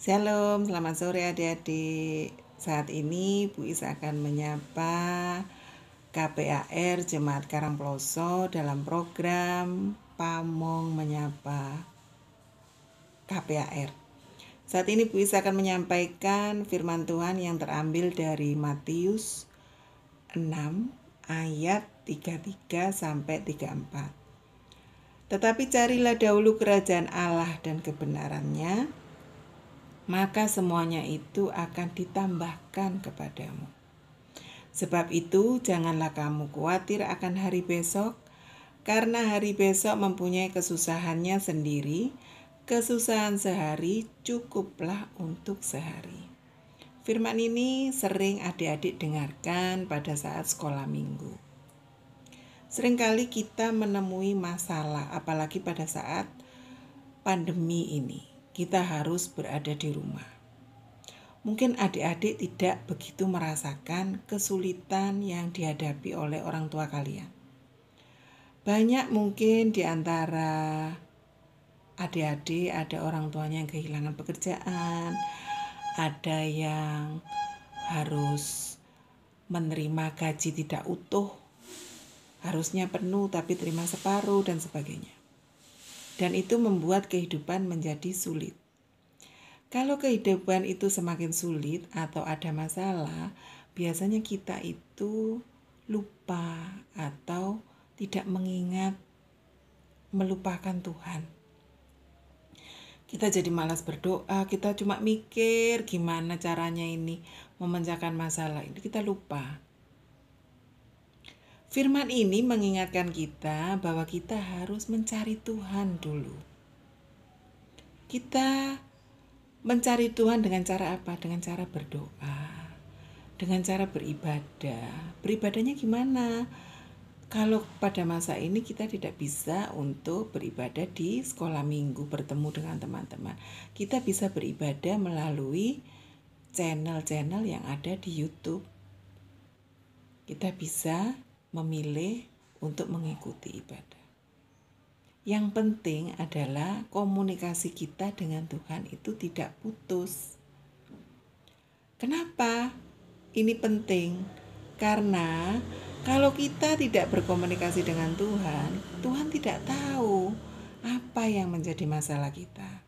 Shalom, selamat sore adik-adik. Saat ini Bu Is akan menyapa KPAR Jemaat Karangploso dalam program Pamong Menyapa KPAR. Saat ini Bu Is akan menyampaikan firman Tuhan yang terambil dari Matius 6 ayat 33 sampai 34. Tetapi carilah dahulu kerajaan Allah dan kebenarannya, maka semuanya itu akan ditambahkan kepadamu. Sebab itu janganlah kamu khawatir akan hari besok, karena hari besok mempunyai kesusahannya sendiri. Kesusahan sehari cukuplah untuk sehari. Firman ini sering adik-adik dengarkan pada saat sekolah minggu. Seringkali kita menemui masalah, apalagi pada saat pandemi ini. Kita harus berada di rumah. Mungkin adik-adik tidak begitu merasakan kesulitan yang dihadapi oleh orang tua kalian. Banyak mungkin di antara adik-adik ada orang tuanya yang kehilangan pekerjaan, ada yang harus menerima gaji tidak utuh, harusnya penuh tapi terima separuh dan sebagainya. Dan itu membuat kehidupan menjadi sulit. Kalau kehidupan itu semakin sulit atau ada masalah, biasanya kita itu lupa atau tidak mengingat, melupakan Tuhan. Kita jadi malas berdoa, kita cuma mikir gimana caranya ini memecahkan masalah ini, kita lupa. Firman ini mengingatkan kita bahwa kita harus mencari Tuhan dulu. Kita mencari Tuhan dengan cara apa? Dengan cara berdoa, dengan cara beribadah. Beribadahnya gimana? Kalau pada masa ini kita tidak bisa untuk beribadah di sekolah minggu, bertemu dengan teman-teman. Kita bisa beribadah melalui channel-channel yang ada di YouTube. Kita bisa memilih untuk mengikuti ibadah. Yang penting adalah komunikasi kita dengan Tuhan itu tidak putus. Kenapa ini penting? Karena kalau kita tidak berkomunikasi dengan Tuhan, Tuhan tidak tahu apa yang menjadi masalah kita.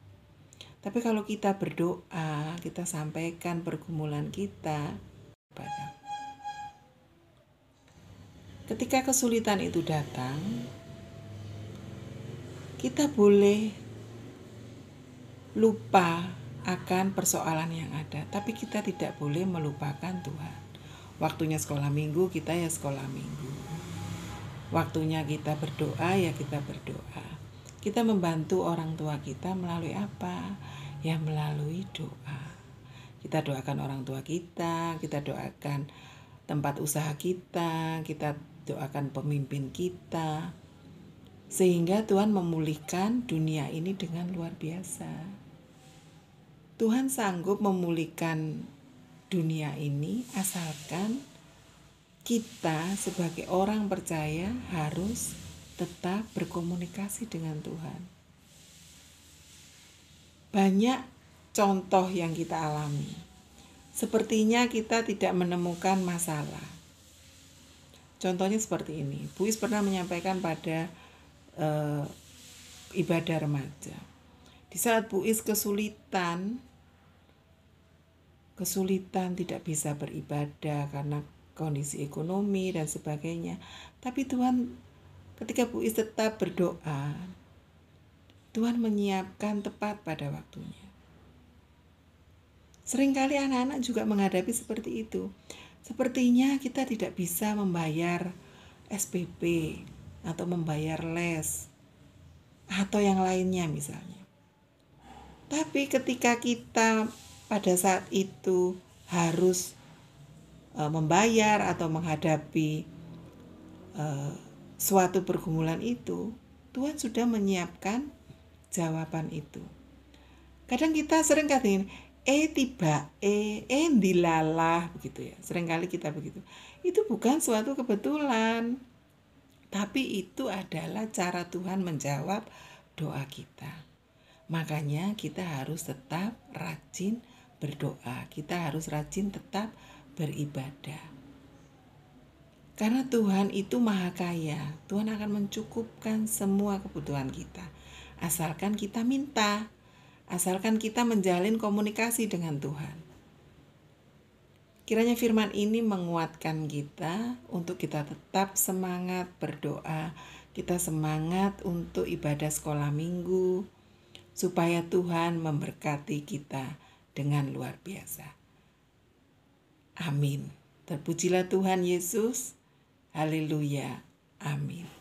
Tapi kalau kita berdoa, kita sampaikan pergumulan kita kepada. Ketika kesulitan itu datang, kita boleh lupa akan persoalan yang ada, tapi kita tidak boleh melupakan Tuhan. Waktunya sekolah minggu, kita ya sekolah minggu. Waktunya kita berdoa, ya kita berdoa. Kita membantu orang tua kita melalui apa? Ya melalui doa. Kita doakan orang tua kita doakan tempat usaha kita doakan pemimpin kita. Sehingga Tuhan memulihkan dunia ini dengan luar biasa. Tuhan sanggup memulihkan dunia ini asalkan kita sebagai orang percaya harus tetap berkomunikasi dengan Tuhan. Banyak contoh yang kita alami. Sepertinya kita tidak menemukan masalah. Contohnya seperti ini. Bu Is pernah menyampaikan pada ibadah remaja. Di saat Bu Is kesulitan tidak bisa beribadah karena kondisi ekonomi dan sebagainya. Tapi Tuhan, ketika Bu Is tetap berdoa, Tuhan menyiapkan tepat pada waktunya. Seringkali anak-anak juga menghadapi seperti itu. Sepertinya kita tidak bisa membayar SPP atau membayar les atau yang lainnya misalnya. Tapi ketika kita pada saat itu harus membayar atau menghadapi suatu pergumulan itu, Tuhan sudah menyiapkan jawaban itu. Kadang kita sering katakan dilalah begitu ya. Seringkali kita begitu. Itu bukan suatu kebetulan. Tapi itu adalah cara Tuhan menjawab doa kita. Makanya kita harus tetap rajin berdoa. Kita harus rajin tetap beribadah. Karena Tuhan itu maha kaya. Tuhan akan mencukupkan semua kebutuhan kita. Asalkan kita minta. Asalkan kita menjalin komunikasi dengan Tuhan. Kiranya firman ini menguatkan kita untuk kita tetap semangat berdoa. Kita semangat untuk ibadah sekolah minggu. Supaya Tuhan memberkati kita dengan luar biasa. Amin. Terpujilah Tuhan Yesus. Haleluya. Amin.